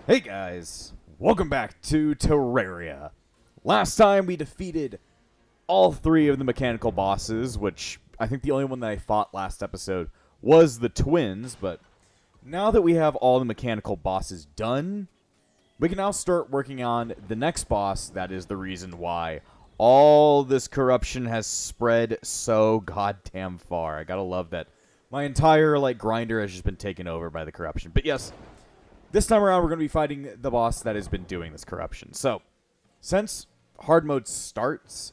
Hey guys, welcome back to Terraria. Last time we defeated all three of the mechanical bosses, which I think the only one that I fought last episode was the twins, but now that we have all the mechanical bosses done, we can now start working on the next boss. That is the reason why all this corruption has spread so goddamn far. I gotta love that my entire grinder has just been taken over by the corruption. But yes, this time around, we're going to be fighting the boss that has been doing this corruption. So, since hard mode starts,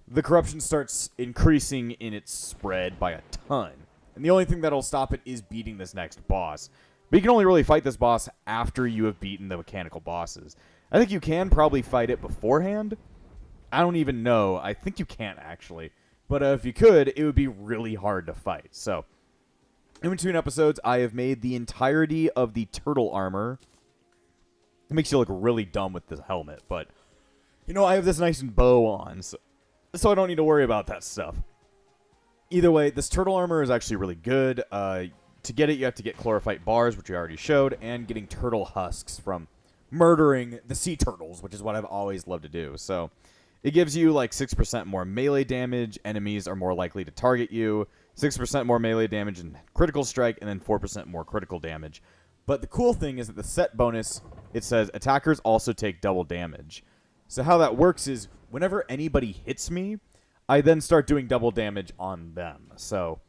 the corruption starts increasing in its spread by a ton. And the only thing that'll stop it is beating this next boss. But you can only really fight this boss after you have beaten the mechanical bosses. I think you can probably fight it beforehand. I don't even know. I think you can't, actually. But if you could, it would be really hard to fight. So, in between episodes, I have made the entirety of the turtle armor. It makes you look really dumb with the helmet, but, you know, I have this nice bow on, so I don't need to worry about that stuff. Either way, this turtle armor is actually really good. To get it, you have to get chlorophyte bars, which we already showed, and getting turtle husks from murdering the sea turtles, which is what I've always loved to do. So, it gives you, 6% more melee damage, enemies are more likely to target you, 6% more melee damage and critical strike, and then 4% more critical damage. But the cool thing is that the set bonus, it says attackers also take double damage. So how that works is whenever anybody hits me, I then start doing double damage on them. So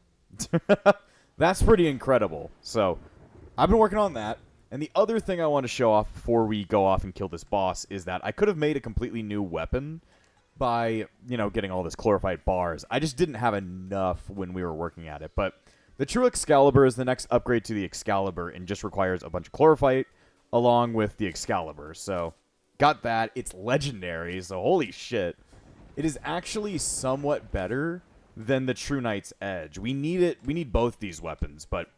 that's pretty incredible. So I've been working on that. And the other thing I want to show off before we go off and kill this boss is that I could have made a completely new weapon by, getting all this chlorophyte bars. I just didn't have enough when we were working at it. But the True Excalibur is the next upgrade to the Excalibur and just requires a bunch of chlorophyte along with the Excalibur. So, got that. It's legendary, so holy shit. It is actually somewhat better than the True Knight's Edge. We need it. We need both these weapons, but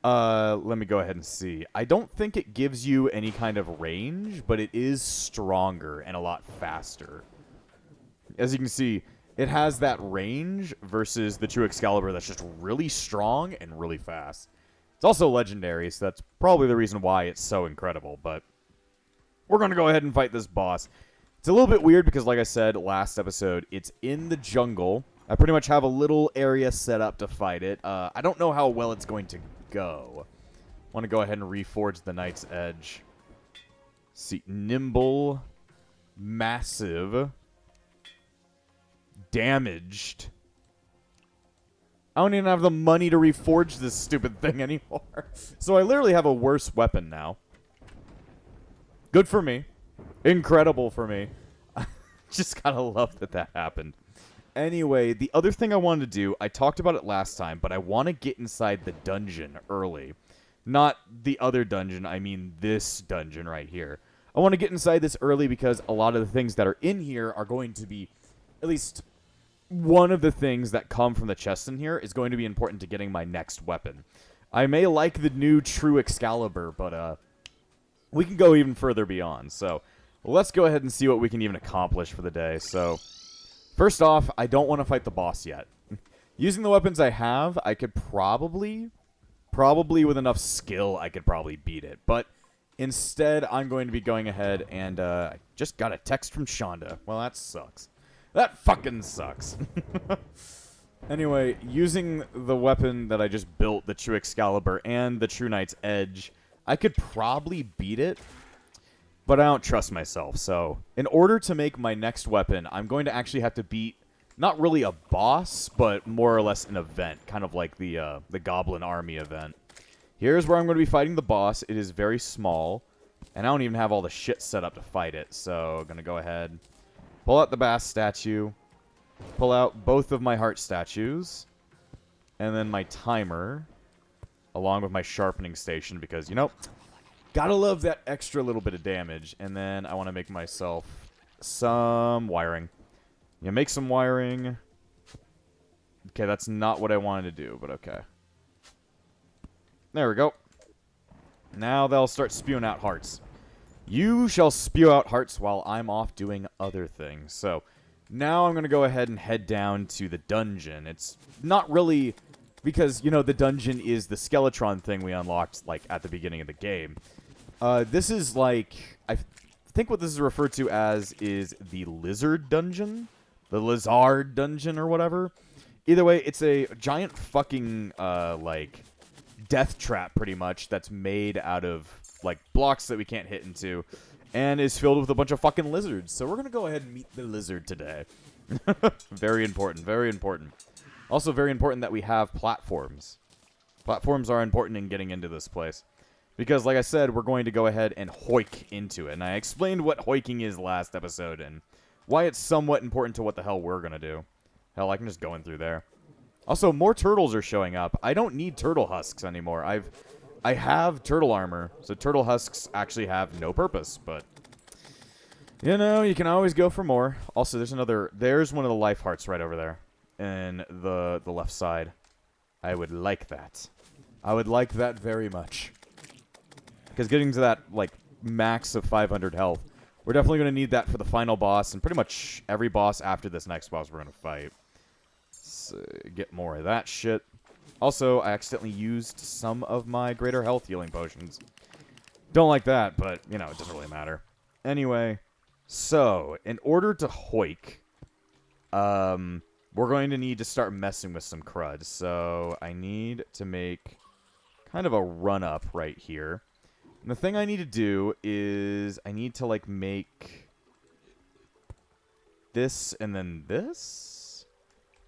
let me go ahead and see. I don't think it gives you any kind of range, but it is stronger and a lot faster. As you can see, it has that range versus the True Excalibur that's just really strong and really fast. It's also legendary, so that's probably the reason why it's so incredible. But we're going to go ahead and fight this boss. It's a little bit weird because, like I said last episode, it's in the jungle. I pretty much have a little area set up to fight it. I don't know how well it's going to go. I want to go ahead and reforge the Knight's Edge. Let's see, nimble, massive, damaged. I don't even have the money to reforge this stupid thing anymore. So I literally have a worse weapon now. Good for me. Incredible for me. Just gotta love that that happened. Anyway, the other thing I wanted to do, I talked about it last time, but I want to get inside the dungeon early. Not the other dungeon, I mean this dungeon right here. I want to get inside this early because a lot of the things that are in here are going to be, at least one of the things that come from the chest in here is going to be important to getting my next weapon. I may like the new True Excalibur, but we can go even further beyond. So let's go ahead and see what we can even accomplish for the day. So first off, I don't want to fight the boss yet. Using the weapons I have, I could probably with enough skill, I could probably beat it. But instead, I'm going to be going ahead and I just got a text from Shonda. Well, that sucks. That fucking sucks. Anyway, using the weapon that I just built, the True Excalibur and the True Knight's Edge, I could probably beat it, but I don't trust myself. So, in order to make my next weapon, I'm going to actually have to beat, not really a boss, but more or less an event, kind of like the Goblin Army event. Here's where I'm going to be fighting the boss. It is very small, and I don't even have all the shit set up to fight it, so I'm going to go ahead. Pull out the Bass statue, pull out both of my heart statues, and then my timer, along with my sharpening station, because, gotta love that extra little bit of damage. And then I want to make myself some wiring. Make some wiring. Okay, that's not what I wanted to do, but okay. There we go. Now they'll start spewing out hearts. You shall spew out hearts while I'm off doing other things. So, now I'm going to go ahead and head down to the dungeon. It's not really because, the dungeon is the Skeletron thing we unlocked, at the beginning of the game. This is like, I think what this is referred to as is the lizard dungeon, the lizard dungeon or whatever. Either way, it's a giant fucking like death trap pretty much that's made out of like blocks that we can't hit into, and is filled with a bunch of fucking lizards. So we're gonna go ahead and meet the lizard today. Very important, very important. Also very important that we have platforms. Platforms are important in getting into this place. Because, like I said, we're going to go ahead and hoik into it. And I explained what hoiking is last episode and why it's somewhat important to what the hell we're going to do. Hell, I can just go in through there. Also, more turtles are showing up. I don't need turtle husks anymore. I have turtle armor, so turtle husks actually have no purpose. But, you know, you can always go for more. Also, there's one of the life hearts right over there in the left side. I would like that. I would like that very much. Because getting to that, like, max of 500 health, we're definitely going to need that for the final boss, and pretty much every boss after this next boss we're going to fight. So, get more of that shit. Also, I accidentally used some of my greater health healing potions. Don't like that, but, you know, it doesn't really matter. Anyway, so, in order to hoik, we're going to need to start messing with some crud. So, I need to make kind of a run-up right here. And the thing I need to do is I need to, like, make this and then this.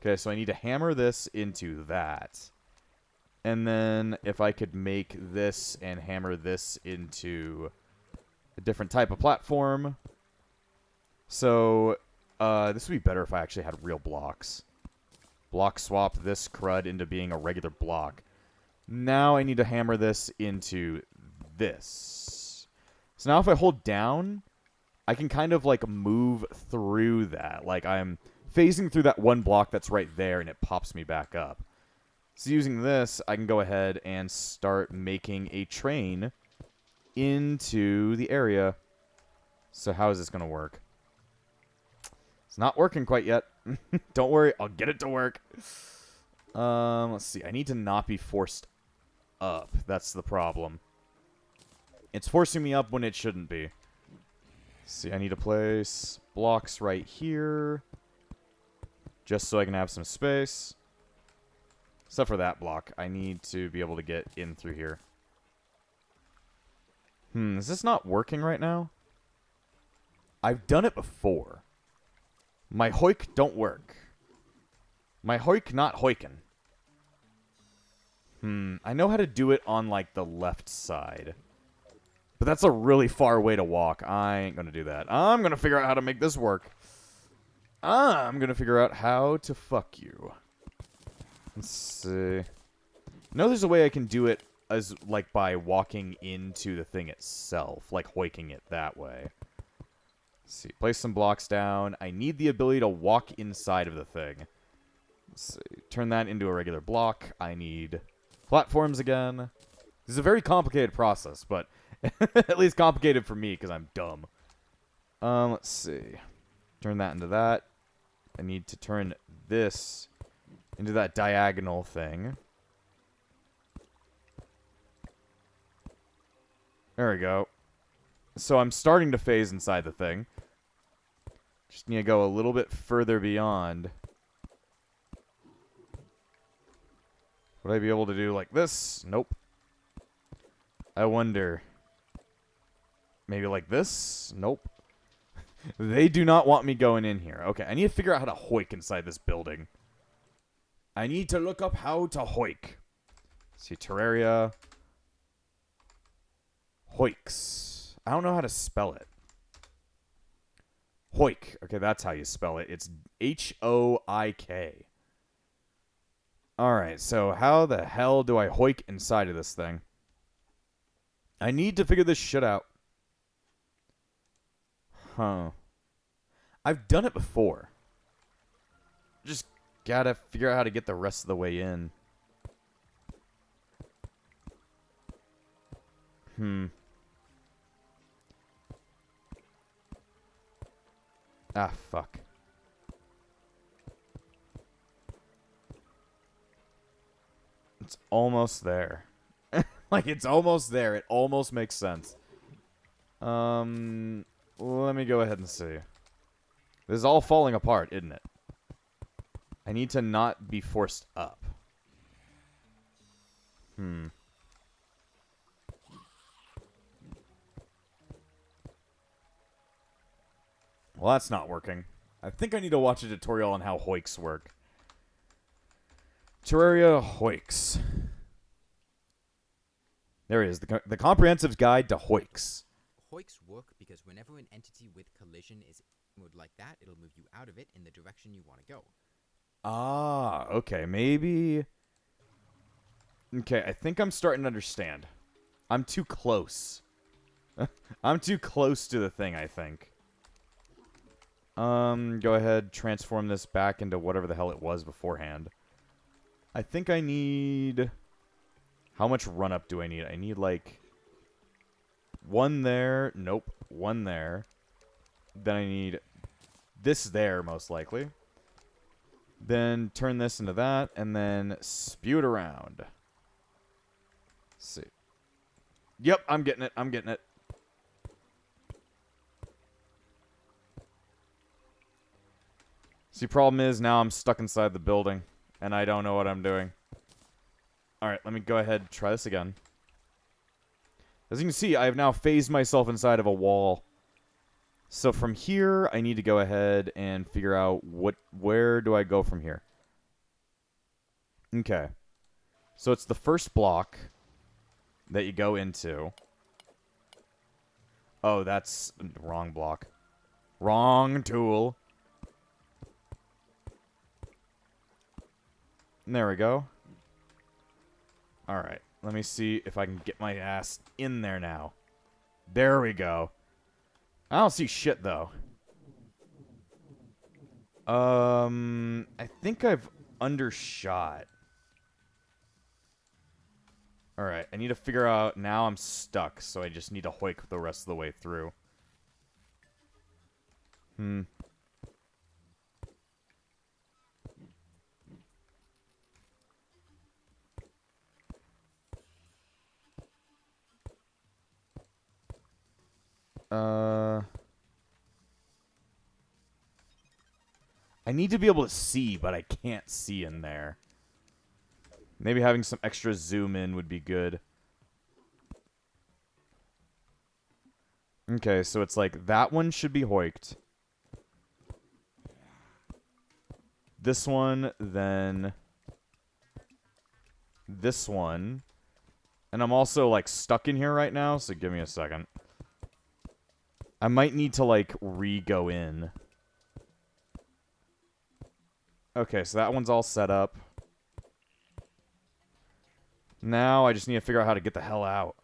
Okay, so I need to hammer this into that. And then if I could make this and hammer this into a different type of platform. So, this would be better if I actually had real blocks. Block swap this crud into being a regular block. Now I need to hammer this into this. So now if I hold down, I can kind of like move through that. Like I'm phasing through that one block that's right there and it pops me back up. So using this, I can go ahead and start making a train into the area. So how is this going to work? It's not working quite yet. Don't worry, I'll get it to work. Let's see. I need to not be forced up. That's the problem. It's forcing me up when it shouldn't be. See, I need to place blocks right here. Just so I can have some space. Except for that block. I need to be able to get in through here. Is this not working right now? I've done it before. My hoik don't work. My hoik not hoikin'. I know how to do it on, like, the left side. But that's a really far way to walk. I ain't gonna do that. I'm gonna figure out how to make this work. I'm gonna figure out how to fuck you. Let's see. I know there's a way I can do it as, like, by walking into the thing itself. Like, hoiking it that way. Let's see. Place some blocks down. I need the ability to walk inside of the thing. Let's see. Turn that into a regular block. I need platforms again. This is a very complicated process, but at least complicated for me because I'm dumb. Let's see. Turn that into that. I need to turn this into that diagonal thing. There we go. So I'm starting to phase inside the thing. Just need to go a little bit further beyond. Would I be able to do like this? Nope. I wonder. Maybe like this? Nope. They do not want me going in here. Okay, I need to figure out how to hoik inside this building. I need to look up how to hoik. Let's see, Terraria. Hoiks. I don't know how to spell it. Hoik. Okay, that's how you spell it. It's H-O-I-K. Alright, so how the hell do I hoik inside of this thing? I need to figure this shit out. Huh. I've done it before. Just gotta figure out how to get the rest of the way in. Ah, fuck. It's almost there. Like, it's almost there. It almost makes sense. Let me go ahead and see. This is all falling apart, isn't it? I need to not be forced up. Well, that's not working. I think I need to watch a tutorial on how hoiks work. Terraria hoiks. There it is. The comprehensive guide to hoiks. Hoiks work because whenever an entity with collision is moved like that, it'll move you out of it in the direction you want to go. Ah, okay. Maybe... Okay, I think I'm starting to understand. I'm too close. I'm too close to the thing, I think. Go ahead, transform this back into whatever the hell it was beforehand. I think I need... How much run-up do I need? I need, like... One there. Nope. One there. Then I need this there, most likely. Then turn this into that, and then spew it around. Let's see. Yep, I'm getting it. I'm getting it. See, problem is now I'm stuck inside the building, and I don't know what I'm doing. Alright, let me go ahead and try this again. As you can see, I have now phased myself inside of a wall. So from here, I need to go ahead and figure out where do I go from here. Okay. So it's the first block that you go into. Oh, that's the wrong block. Wrong tool. There we go. Alright, let me see if I can get my ass in there now. There we go. I don't see shit, though. I think I've undershot. Alright, I need to figure out... Now I'm stuck, so I just need to hoik the rest of the way through. I need to be able to see, but I can't see in there. Maybe having some extra zoom in would be good. Okay, so it's like that one should be hoiked. This one, then this one. And I'm also, like, stuck in here right now, so give me a second. I might need to, like, re-go in. Okay, so that one's all set up. Now I just need to figure out how to get the hell out.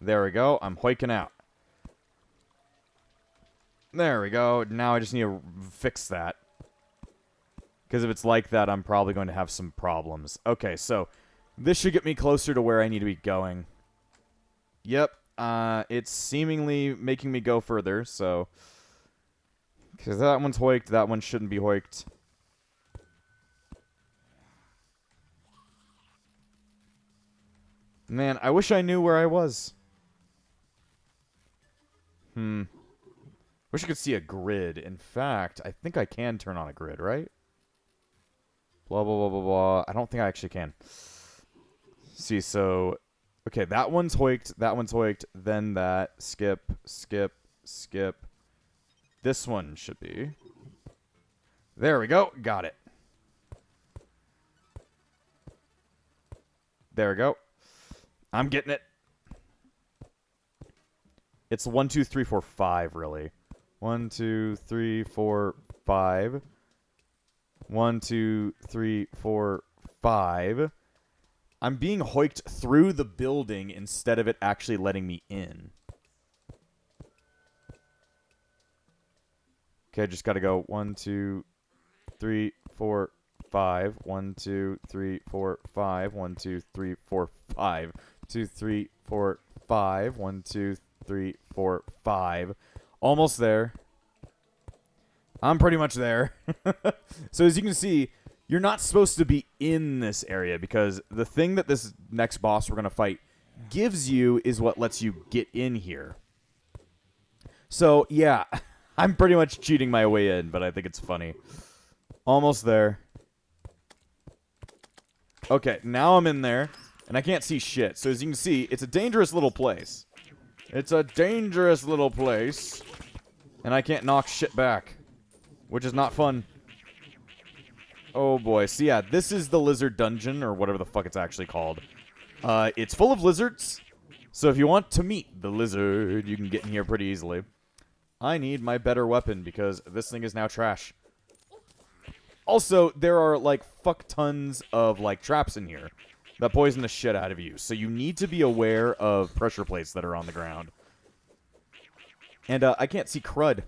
There we go. I'm hoiking out. There we go. Now I just need to fix that. Because if it's like that, I'm probably going to have some problems. Okay, so this should get me closer to where I need to be going. Yep. It's seemingly making me go further, so... Because that one's hoiked, that one shouldn't be hoiked. Man, I wish I knew where I was. Wish I could see a grid. In fact, I think I can turn on a grid, right? Blah, blah, blah, blah, blah. I don't think I actually can. See, so... Okay, that one's hoiked, then that. Skip, skip, skip. This one should be. There we go. Got it. There we go. I'm getting it. It's 1, 2, 3, 4, 5, really. 1, 2, 3, 4, 5. 1, 2, 3, 4, 5. I'm being hoiked through the building instead of it actually letting me in. Okay, I just gotta go 1, 2, 3, 4, 5. 1, 2, 3, 4, 5. 1, 2, 3, 4, 5. 2, 3, 4, 5. 1, 2, 3, 4, 5. Almost there. I'm pretty much there. So as you can see, you're not supposed to be in this area because the thing that this next boss we're going to fight gives you is what lets you get in here. So, yeah, I'm pretty much cheating my way in, but I think it's funny. Almost there. Okay, now I'm in there, and I can't see shit. So as you can see, it's a dangerous little place. It's a dangerous little place, and I can't knock shit back, which is not fun. Oh boy, so yeah, this is the lizard dungeon, or whatever the fuck it's actually called. It's full of lizards, so if you want to meet the lizard, you can get in here pretty easily. I need my better weapon, because this thing is now trash. Also, there are, like, fuck tons of, like, traps in here that poison the shit out of you, so you need to be aware of pressure plates that are on the ground. And, I can't see crud.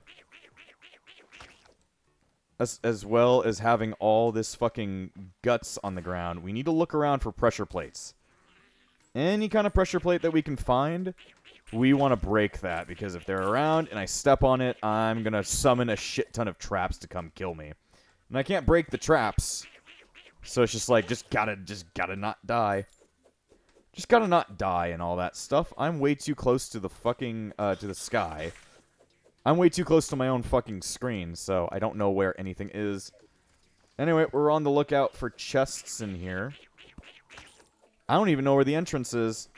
As well as having all this fucking guts on the ground, we need to look around for pressure plates. Any kind of pressure plate that we can find, we want to break that, because if they're around and I step on it, I'm gonna summon a shit ton of traps to come kill me. And I can't break the traps, so it's just like, just gotta not die. Just gotta not die and all that stuff. I'm way too close to the fucking, to the sky. I'm way too close to my own fucking screen, so I don't know where anything is. Anyway, we're on the lookout for chests in here. I don't even know where the entrance is.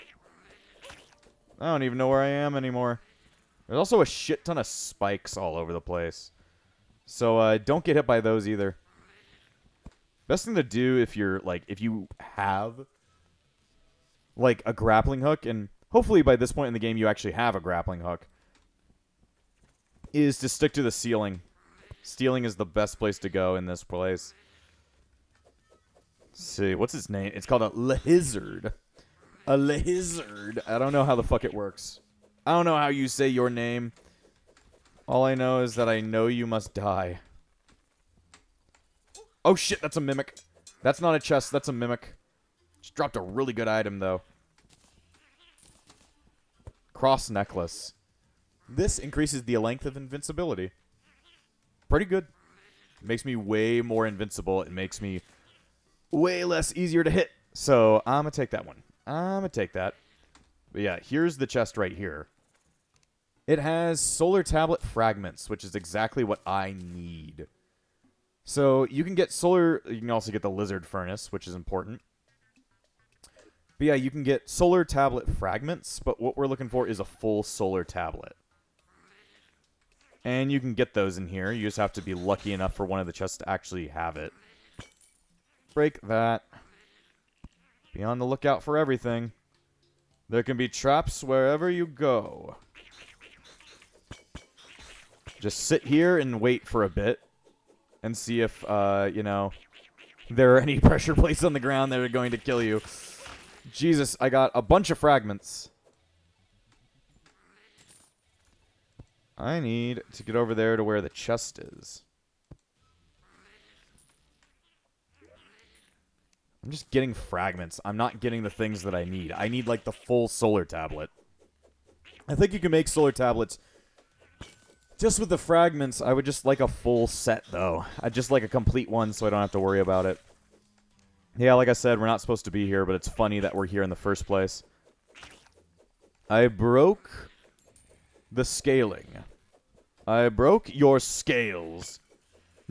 I don't even know where I am anymore. There's also a shit ton of spikes all over the place. So, don't get hit by those either. Best thing to do if you're, like, if you have, like, a grappling hook, and hopefully by this point in the game you actually have a grappling hook, is to stick to the ceiling. Ceiling is the best place to go in this place. Let's see, what's its name? It's called a lizard. A lizard. I don't know how the fuck it works. I don't know how you say your name. All I know is that I know you must die. Oh shit, that's a mimic. That's not a chest, that's a mimic. Just dropped a really good item, though. Cross necklace. This increases the length of invincibility. Pretty good. It makes me way more invincible. It makes me way less easier to hit. So, I'm gonna take that one. I'm gonna take that. But yeah, here's the chest right here. It has solar tablet fragments, which is exactly what I need. So, you can get solar... You can also get the lizard furnace, which is important. But yeah, you can get solar tablet fragments, but what we're looking for is a full solar tablet. And you can get those in here. You just have to be lucky enough for one of the chests to actually have it. Break that. Be on the lookout for everything. There can be traps wherever you go. Just sit here and wait for a bit. And see if, you know, there are any pressure plates on the ground that are going to kill you. Jesus, I got a bunch of fragments. I need to get over there to where the chest is. I'm just getting fragments. I'm not getting the things that I need. I need, like, the full solar tablet. I think you can make solar tablets just with the fragments. I would just like a full set, though. I'd just like a complete one so I don't have to worry about it. Yeah, like I said, we're not supposed to be here, but it's funny that we're here in the first place. I broke the scaling. I broke your scales.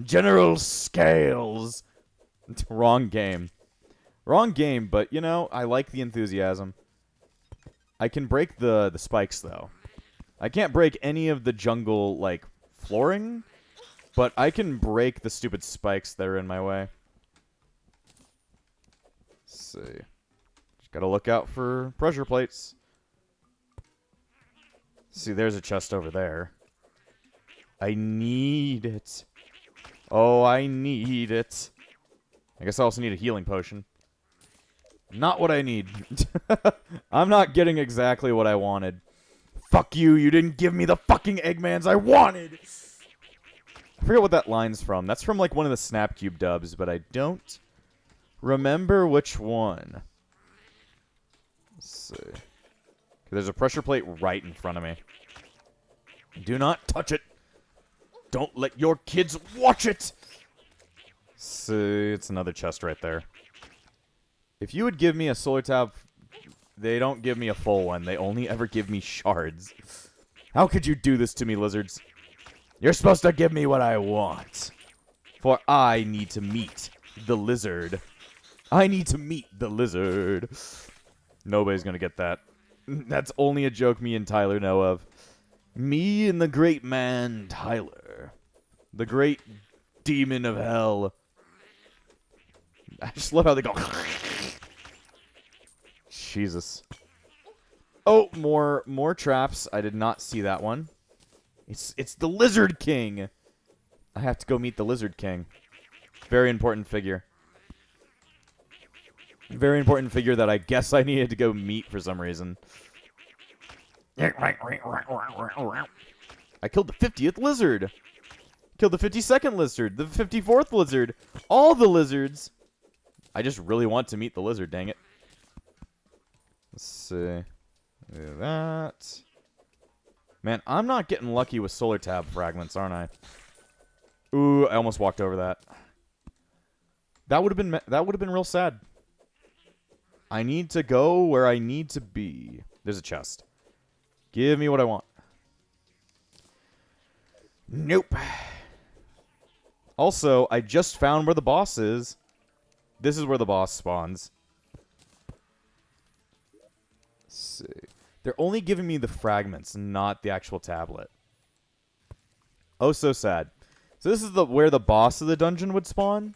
General Scales. Wrong game. Wrong game, but, you know, I like the enthusiasm. I can break the spikes, though. I can't break any of the jungle, like, flooring, but I can break the stupid spikes that are in my way. Let's see. Just gotta look out for pressure plates. See, there's a chest over there. I need it. Oh, I need it. I guess I also need a healing potion. Not what I need. I'm not getting exactly what I wanted. Fuck you, you didn't give me the fucking Eggmans I wanted! I forget what that line's from. That's from, like, one of the Snapcube dubs, but I don't remember which one. Let's see. There's a pressure plate right in front of me. Do not touch it! Don't let your kids watch it! See, it's another chest right there. If you would give me a solar tab, they don't give me a full one. They only ever give me shards. How could you do this to me, lizards? You're supposed to give me what I want. For I need to meet the lizard. I need to meet the lizard. Nobody's gonna get that. That's only a joke me and Tyler know of. Me and the great man, Tyler. The great demon of hell. I just love how they go. Jesus. Oh, more traps. I did not see that one. It's the Lizard King. I have to go meet the Lizard King. Very important figure. Very important figure that I guess I needed to go meet for some reason. I killed the 50th lizard. Killed the 52nd lizard. The 54th lizard. All the lizards. I just really want to meet the lizard, dang it. Let's see. Do that. Man, I'm not getting lucky with solar tab fragments, aren't I? Ooh, I almost walked over that. That would have been real sad. I need to go where I need to be. There's a chest. Give me what I want. Nope. Also, I just found where the boss is. This is where the boss spawns. Let's see. They're only giving me the fragments, not the actual tablet. Oh, so sad. So this is where the boss of the dungeon would spawn.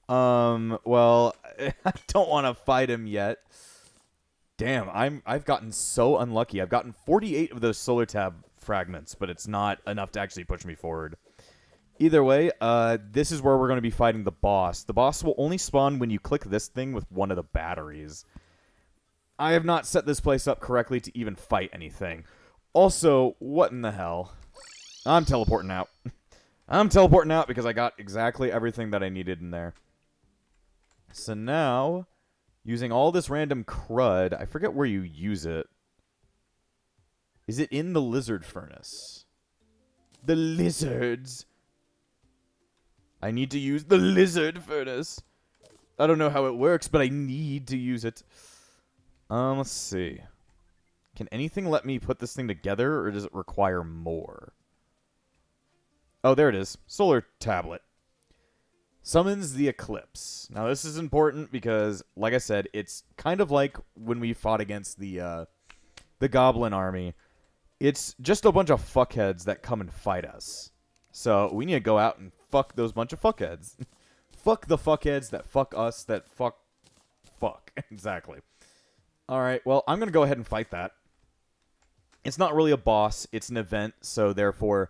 Well, I don't want to fight him yet. Damn, I've gotten so unlucky. I've gotten 48 of those solar tab fragments, but it's not enough to actually push me forward. Either way, this is where we're going to be fighting the boss. The boss will only spawn when you click this thing with one of the batteries. I have not set this place up correctly to even fight anything. Also, what in the hell? I'm teleporting out. I'm teleporting out because I got exactly everything that I needed in there. So now, using all this random crud, I forget where you use it. Is it in the lizard furnace? The lizards. I need to use the lizard furnace. I don't know how it works, but I need to use it. Let's see. Can anything let me put this thing together, or does it require more? Oh, there it is. Solar tablet. Summons the eclipse. Now, this is important because, like I said, it's kind of like when we fought against the goblin army. It's just a bunch of fuckheads that come and fight us. So, we need to go out and fuck those bunch of fuckheads. Fuck the fuckheads that fuck us that fuck. Exactly. Alright, well, I'm going to go ahead and fight that. It's not really a boss. It's an event, so therefore,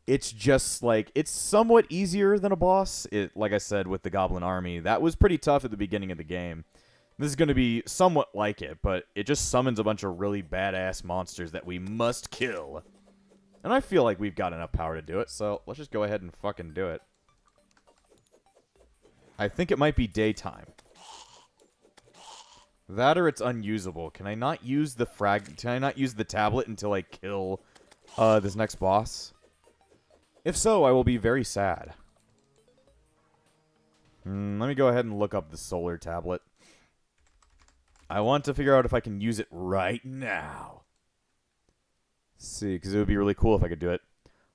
it's just like, it's somewhat easier than a boss. Like I said, with the Goblin Army, that was pretty tough at the beginning of the game. This is going to be somewhat like it, but it just summons a bunch of really badass monsters that we must kill. And I feel like we've got enough power to do it, so let's just go ahead and fucking do it. I think it might be daytime. That or it's unusable. Can I not use the Can I not use the tablet until I kill this next boss? If so, I will be very sad. Let me go ahead and look up the solar tablet. I want to figure out if I can use it right now. Let's see, because it would be really cool if I could do it.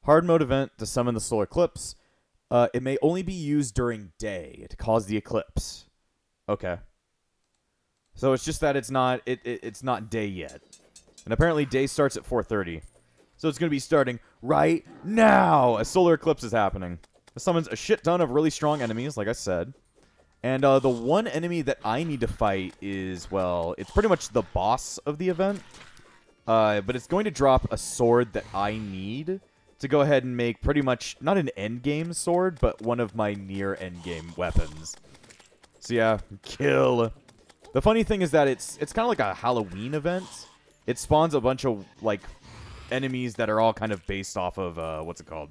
Hard mode event to summon the solar eclipse. It may only be used during day to cause the eclipse. Okay. So it's just that it's not day yet. And apparently day starts at 4:30. So it's going to be starting right now. A solar eclipse is happening. It summons a shit ton of really strong enemies, like I said. And the one enemy that I need to fight is, well, it's pretty much the boss of the event. But it's going to drop a sword that I need to go ahead and make pretty much, not an endgame sword, but one of my near endgame weapons. So yeah, kill. The funny thing is that it's kind of like a Halloween event. It spawns a bunch of, like, enemies that are all kind of based off of, what's it called?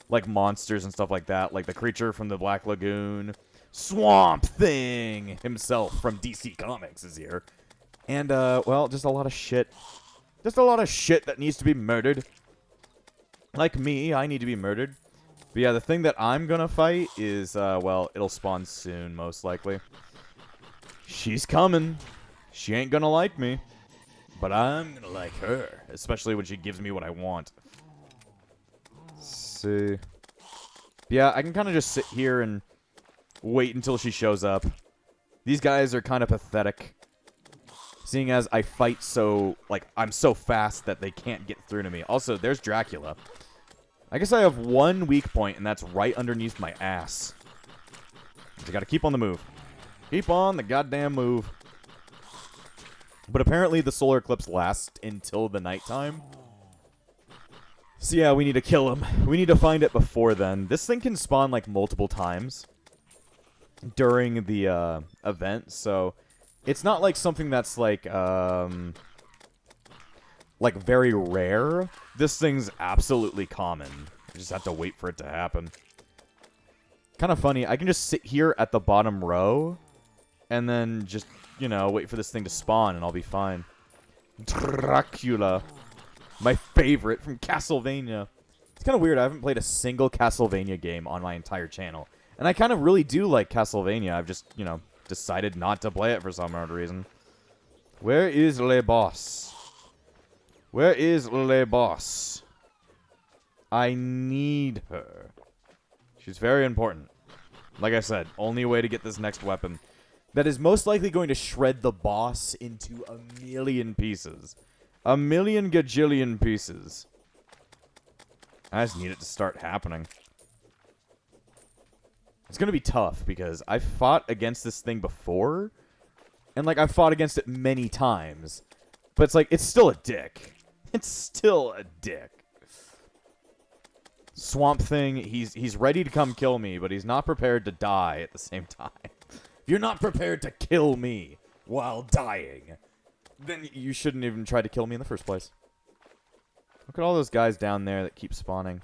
Like monsters and stuff like that. Like the creature from the Black Lagoon. Swamp Thing himself from DC Comics is here. And, well, just a lot of shit. Just a lot of shit that needs to be murdered. Like me, I need to be murdered. But yeah, the thing that I'm gonna fight is, well, it'll spawn soon, most likely. She's coming. She ain't gonna like me. But I'm gonna like her. Especially when she gives me what I want. Let's see. Yeah, I can kind of just sit here and wait until she shows up. These guys are kind of pathetic. Seeing as I fight so, like, I'm so fast that they can't get through to me. Also, there's Dracula. I guess I have one weak point, and that's right underneath my ass. I gotta keep on the move. Keep on the goddamn move. But apparently the solar eclipse lasts until the nighttime. So yeah, we need to kill him. We need to find it before then. This thing can spawn, like, multiple times during the event, so it's not like something that's like very rare. This thing's absolutely common. You just have to wait for it to happen. Kind of funny. I can just sit here at the bottom row and then just, you know, wait for this thing to spawn and I'll be fine. Dracula. My favorite from Castlevania. It's kind of weird. I haven't played a single Castlevania game on my entire channel. And I kind of really do like Castlevania. I've just, you know, decided not to play it for some odd reason. Where is Le Boss? Where is Le Boss? I need her. She's very important. Like I said, only way to get this next weapon that is most likely going to shred the boss into a million pieces. A million gajillion pieces. I just need it to start happening. It's going to be tough because I've fought against this thing before. And, like, I've fought against it many times. But it's like, it's still a dick. It's still a dick. Swamp Thing, he's ready to come kill me, but he's not prepared to die at the same time. If you're not prepared to kill me while dying, then you shouldn't even try to kill me in the first place. Look at all those guys down there that keep spawning.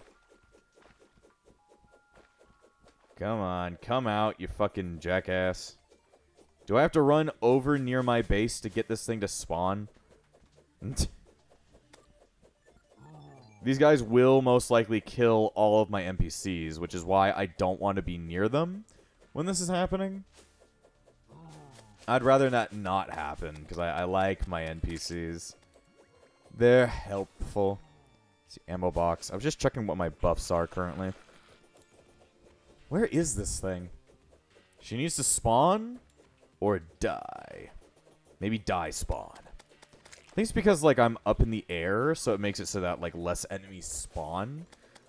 Come on, come out, you fucking jackass. Do I have to run over near my base to get this thing to spawn? These guys will most likely kill all of my NPCs, which is why I don't want to be near them when this is happening. I'd rather that not happen, because I like my NPCs. They're helpful. Let's see, ammo box. I was just checking what my buffs are currently. Where is this thing? She needs to spawn or die. Maybe die spawn. I think it's because, like, I'm up in the air, so it makes it so that, like, less enemies spawn.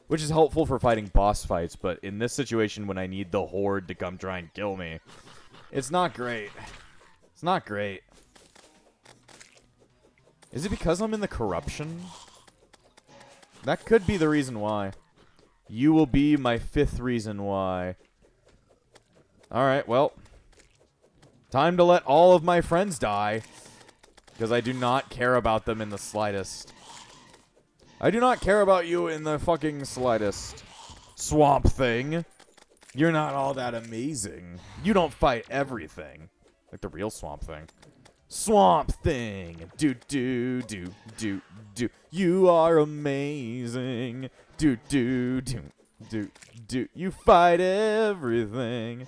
Which is helpful for fighting boss fights, but in this situation when I need the horde to come try and kill me, it's not great. It's not great. Is it because I'm in the corruption? That could be the reason why. You will be my 5th reason why. Alright, well. Time to let all of my friends die. Because I do not care about them in the slightest. I do not care about you in the fucking slightest. Swamp Thing. You're not all that amazing. You don't fight everything. Like the real Swamp Thing. Swamp Thing. Do, do, do, do, do. You are amazing. Do, do, do, do, do. You fight everything.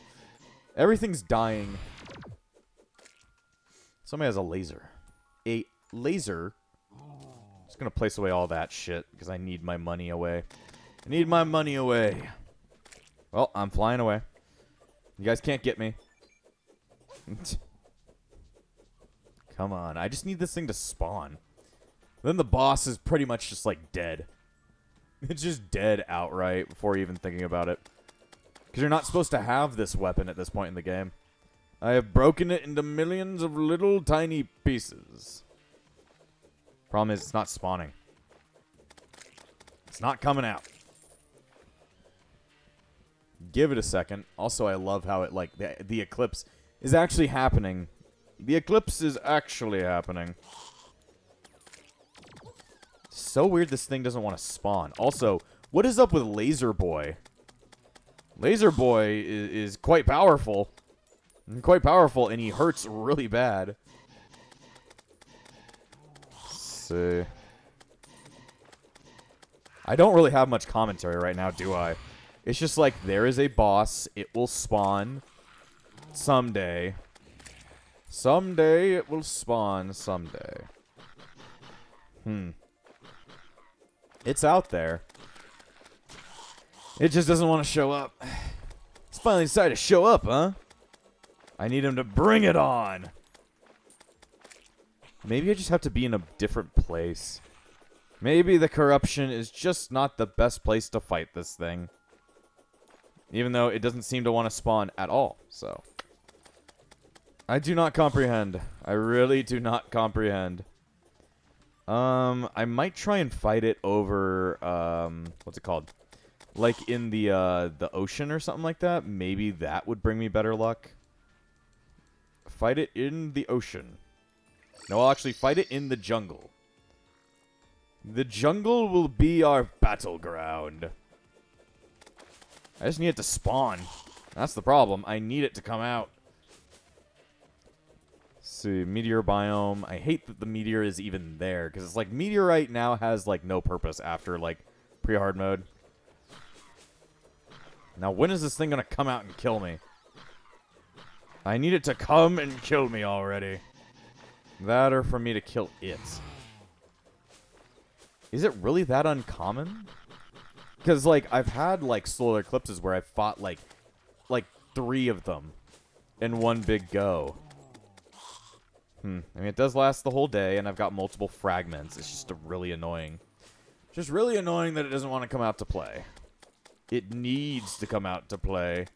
Everything's dying. Somebody has a laser. A laser? Just gonna place away all that shit because I need my money away. I need my money away. Well, I'm flying away. You guys can't get me. Come on. I just need this thing to spawn. Then the boss is pretty much just, like, dead. It's just dead outright before even thinking about it. Because you're not supposed to have this weapon at this point in the game. I have broken it into millions of little tiny pieces. Problem is, it's not spawning. It's not coming out. Give it a second. Also, I love how it, like, the eclipse is actually happening. The eclipse is actually happening. So weird this thing doesn't want to spawn. Also, what is up with Laser Boy? Laser Boy is quite powerful. Quite powerful, and he hurts really bad. Let's see. I don't really have much commentary right now, do I? It's just like, there is a boss. It will spawn someday. Someday it will spawn someday. It's out there. It just doesn't want to show up. It's finally decided to show up, huh? I need him to bring it on. Maybe I just have to be in a different place. Maybe the corruption is just not the best place to fight this thing. Even though it doesn't seem to want to spawn at all, so. I do not comprehend. I really do not comprehend. I might try and fight it over, what's it called? Like in the ocean or something like that. Maybe that would bring me better luck. Fight it in the ocean. No, I'll actually fight it in the jungle. The jungle will be our battleground. I just need it to spawn. That's the problem. I need it to come out. Let's see, meteor biome. I hate that the meteor is even there, because it's like meteorite now has like no purpose after like pre-hard mode. Now when is this thing gonna come out and kill me? I need it to come and kill me already. That or for me to kill it. Is it really that uncommon? Because, like, I've had, like, solar eclipses where I've fought, like 3 of them in one big go. I mean, it does last the whole day, and I've got multiple fragments. It's just really annoying. Just really annoying that it doesn't want to come out to play. It needs to come out to play.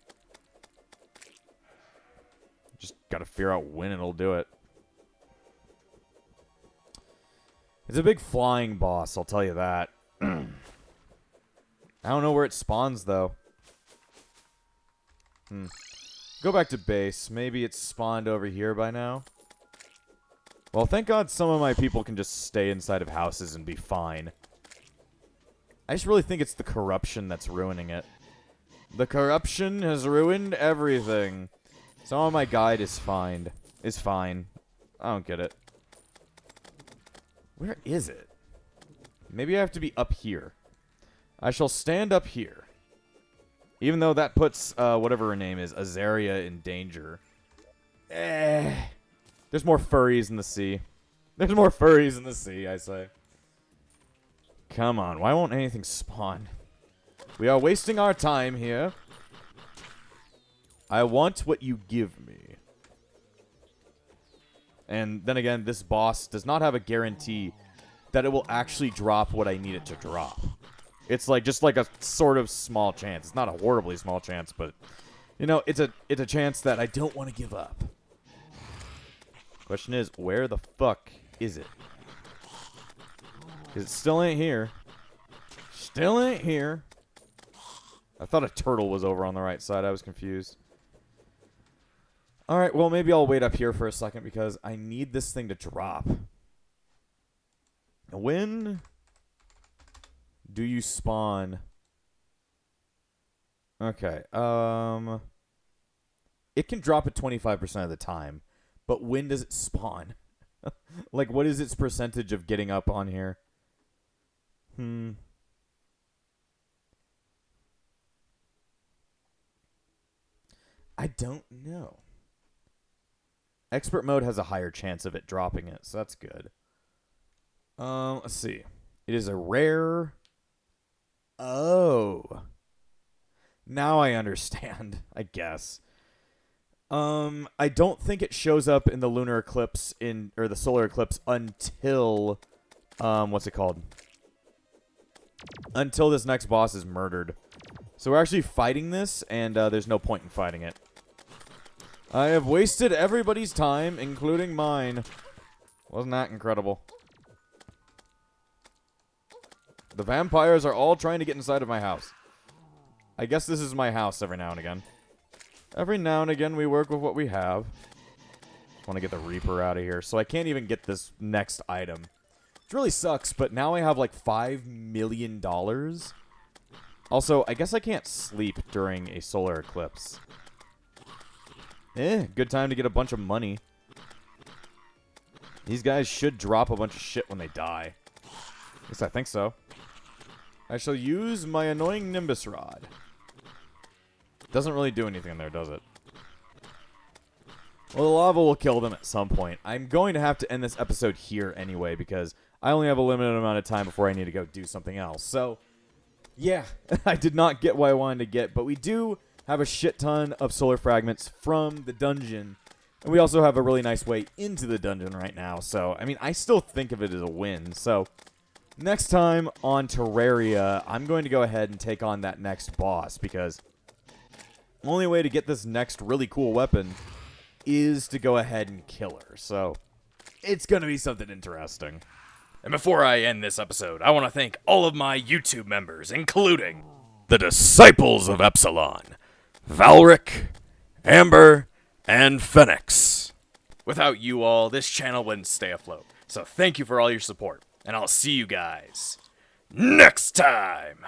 Just gotta figure out when it'll do it. It's a big flying boss, I'll tell you that. I don't know where it spawns, though. Go back to base. Maybe it's spawned over here by now. Well, thank God some of my people can just stay inside of houses and be fine. I just really think it's the corruption that's ruining it. The corruption has ruined everything. Some of my guide is fine. I don't get it. Where is it? Maybe I have to be up here. I shall stand up here. Even though that puts, whatever her name is, Azaria in danger. There's more furries in the sea. There's more furries in the sea, I say. Come on, why won't anything spawn? We are wasting our time here. I want what you give me. And then again, this boss does not have a guarantee that it will actually drop what I need it to drop. It's like just like a sort of small chance. It's not a horribly small chance, but you know, it's a chance that I don't want to give up. Question is, where the fuck is it? 'Cause it still ain't here. Still ain't here. I thought a turtle was over on the right side. I was confused. Alright, well, maybe I'll wait up here for a second because I need this thing to drop. When do you spawn? Okay, it can drop at 25% of the time, but when does it spawn? Like, what is its percentage of getting up on here? I don't know. Expert mode has a higher chance of it dropping it, so that's good. Let's see. It is a rare... Oh. Now I understand, I guess. I don't think it shows up in the lunar eclipse or the solar eclipse until what's it called? Until this next boss is murdered. So we're actually fighting this, and there's no point in fighting it. I have wasted everybody's time, including mine. Wasn't that incredible? The vampires are all trying to get inside of my house. I guess this is my house every now and again. Every now and again, we work with what we have. Just want to get the Reaper out of here. So I can't even get this next item. It really sucks, but now I have like $5 million. Also, I guess I can't sleep during a solar eclipse. Good time to get a bunch of money. These guys should drop a bunch of shit when they die. At least I think so. I shall use my annoying Nimbus Rod. Doesn't really do anything in there, does it? Well, the lava will kill them at some point. I'm going to have to end this episode here anyway because I only have a limited amount of time before I need to go do something else. So, yeah, I did not get what I wanted to get, but we do have a shit ton of solar fragments from the dungeon, and we also have a really nice way into the dungeon right now. So, I mean, I still think of it as a win. So, next time on Terraria, I'm going to go ahead and take on that next boss because the only way to get this next really cool weapon is to go ahead and kill her. So, it's going to be something interesting. And before I end this episode, I want to thank all of my YouTube members, including the Disciples of Epsilon, Valric, Amber, and Phoenix. Without you all, this channel wouldn't stay afloat. So thank you for all your support, and I'll see you guys next time!